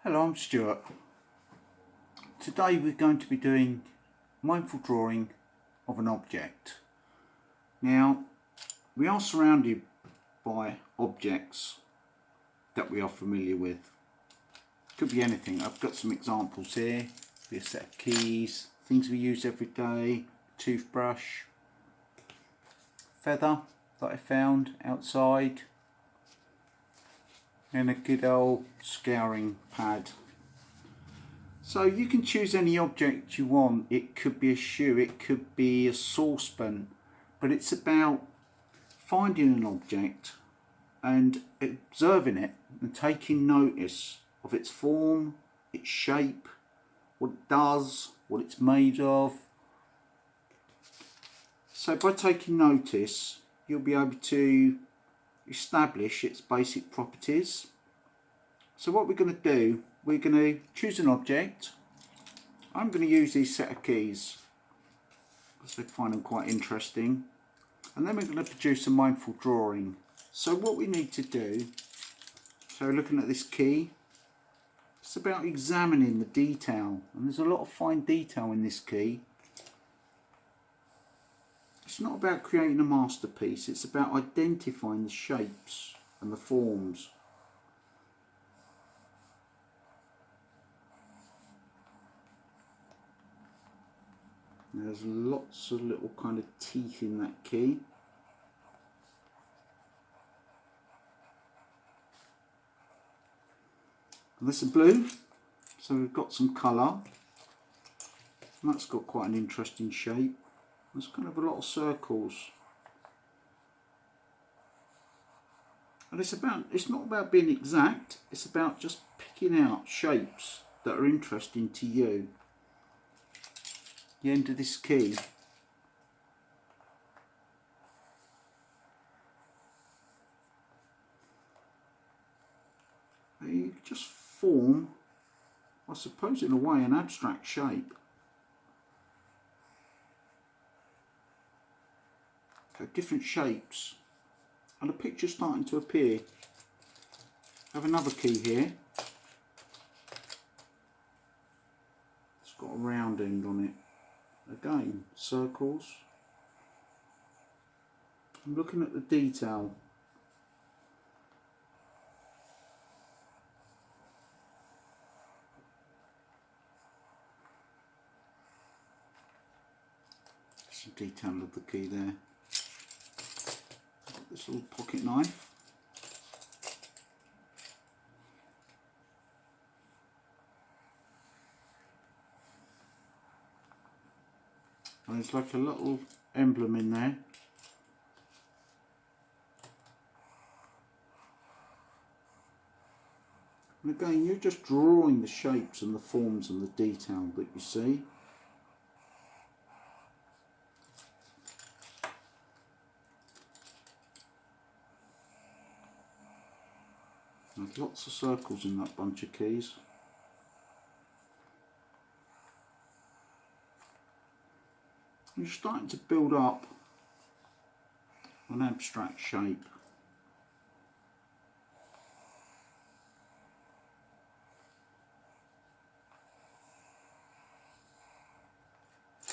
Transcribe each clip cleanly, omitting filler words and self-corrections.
Hello, I'm Stuart. Today we're going to be doing mindful drawing of an object. Now, we are surrounded by objects that we are familiar with. Could be anything. I've got some examples here. Could be a set of keys, things we use every day, toothbrush, feather that I found outside, and a good old scouring pad. So you can choose any object you want. It could be a shoe, it could be a saucepan, but it's about finding an object and observing it and taking notice of its form, its shape, what it does, what it's made of. So by taking notice, you'll be able to establish its basic properties. So what we're going to do, we're going to choose an object. I'm going to use these set of keys because I find them quite interesting, and then we're going to produce a mindful drawing. So what we need to do, so looking at this key, it's about examining the detail, and there's a lot of fine detail in this key. It's not about creating a masterpiece, it's about identifying the shapes and the forms. There's lots of little kind of teeth in that key. And this is blue, so we've got some colour. And that's got quite an interesting shape. There's kind of a lot of circles. And it's not about being exact, it's about just picking out shapes that are interesting to you. The end of this key, you just form, I suppose in a way, an abstract shape. Okay, different shapes, and a picture starting to appear. I have another key here. It's got a round end on it. Again, circles. I'm looking at the detail. Some detail of the key there. Got this little pocket knife. And there's like a little emblem in there. And again, you're just drawing the shapes and the forms and the detail that you see. There's lots of circles in that bunch of keys. You're starting to build up an abstract shape.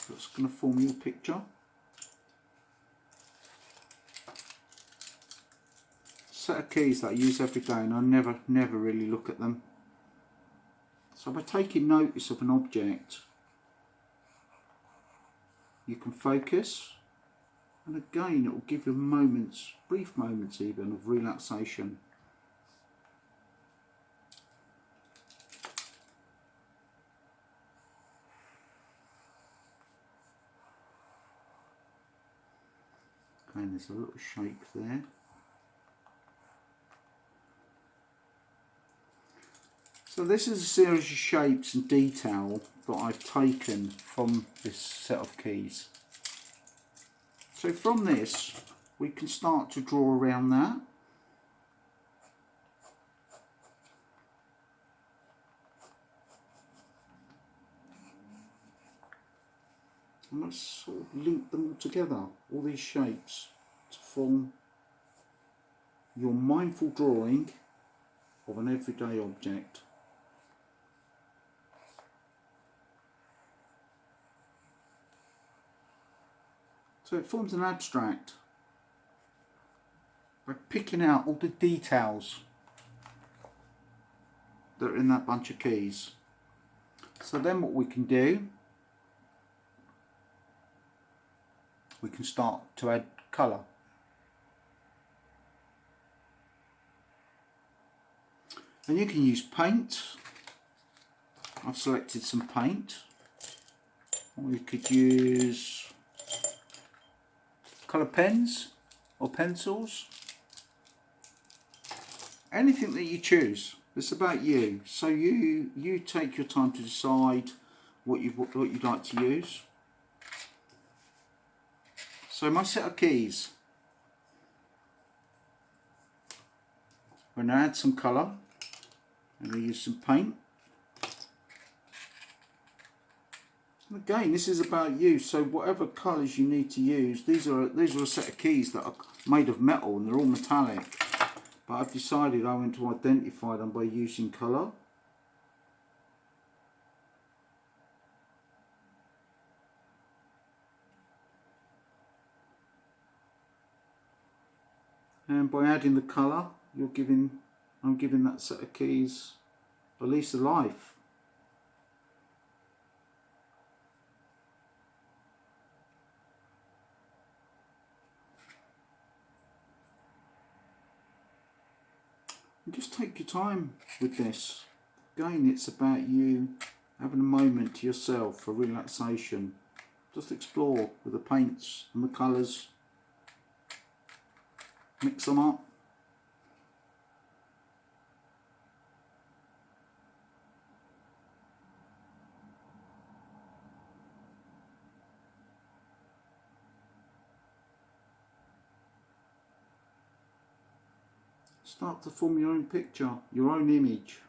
That's going to form your picture. Set of keys that I use every day, and I never really look at them. So by taking notice of an object, you can focus, and again it will give you moments, brief moments even, of relaxation. Okay, there's a little shape there. So this is a series of shapes and detail that I've taken from this set of keys. So from this, we can start to draw around that. And let's sort of link them all together, all these shapes, to form your mindful drawing of an everyday object. So it forms an abstract by picking out all the details that are in that bunch of keys. So then what we can do, we can start to add colour. And you can use paint. I've selected some paint. We could use colour pens or pencils. Anything that you choose. It's about you. So you take your time to decide what you'd like to use. So my set of keys. I'm going to add some colour. I'm going to use some paint. Again, this is about you, so whatever colours you need to use, these are a set of keys that are made of metal and they're all metallic. But I've decided I want to identify them by using colour. And by adding the colour, I'm giving that set of keys a lease of life. And just take your time with this. Again, it's about you having a moment to yourself for relaxation. Just explore with the paints and the colours. Mix them up. Start to form your own picture, your own image.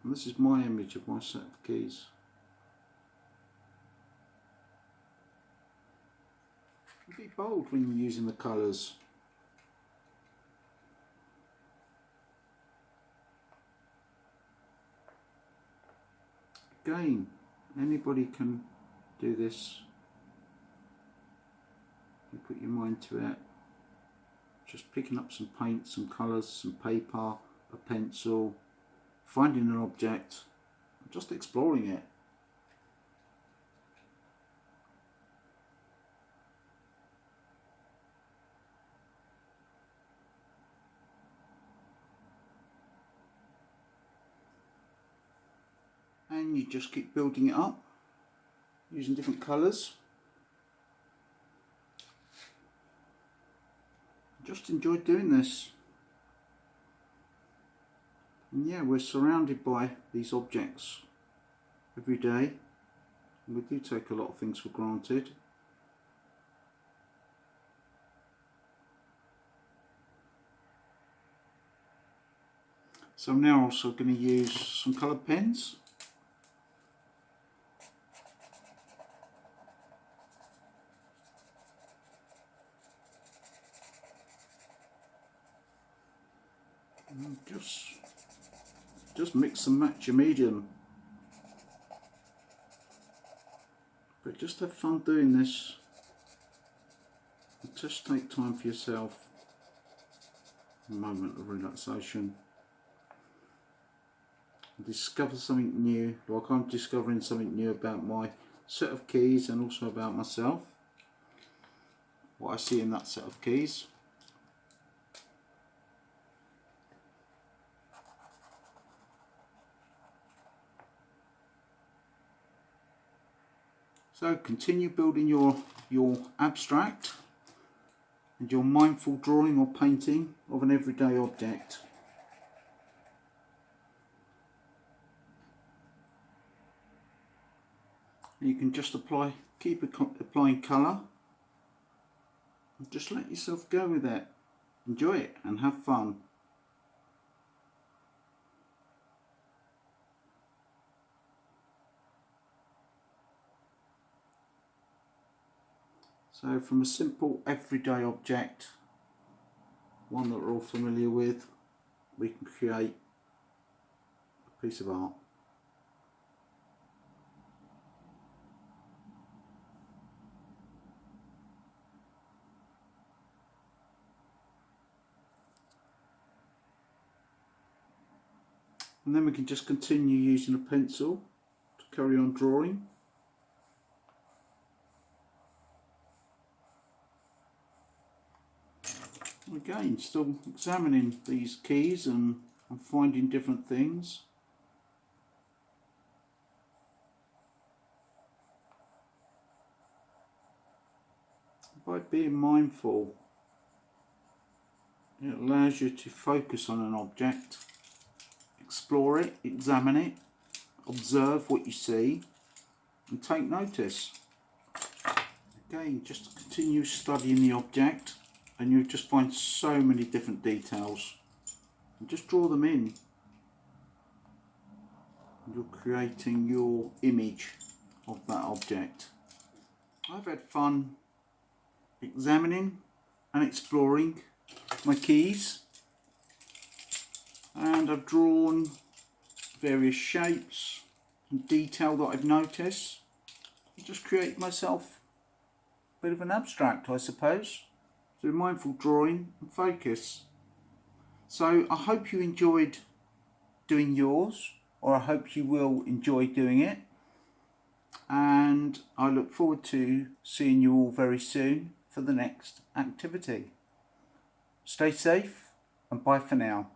And this is my image of my set of keys. Be bold when you're using the colours. Again, anybody can do this. You put your mind to it. Just picking up some paint, some colours, some paper, a pencil, finding an object, just exploring it. And you just keep building it up using different colours. Just enjoy doing this. And yeah, we're surrounded by these objects every day. And we do take a lot of things for granted. So I'm now also going to use some coloured pens. And just mix and match your medium. But just have fun doing this. And just take time for yourself. A moment of relaxation. Discover something new, like I'm discovering something new about my set of keys and also about myself. What I see in that set of keys. So continue building your abstract and your mindful drawing or painting of an everyday object. You can just keep applying colour and just let yourself go with it. Enjoy it and have fun. So from a simple everyday object, one that we're all familiar with, we can create a piece of art. And then we can just continue using a pencil to carry on drawing. Again, still examining these keys and finding different things. By being mindful, it allows you to focus on an object, explore it, examine it, observe what you see and take notice. Again, just continue studying the object and you'll just find so many different details. And just draw them in. You're creating your image of that object. I've had fun examining and exploring my keys, and I've drawn various shapes and detail that I've noticed. I just create myself a bit of an abstract, I suppose, through mindful drawing and focus. So I hope you enjoyed doing yours, or I hope you will enjoy doing it, and I look forward to seeing you all very soon for the next activity. Stay safe and bye for now.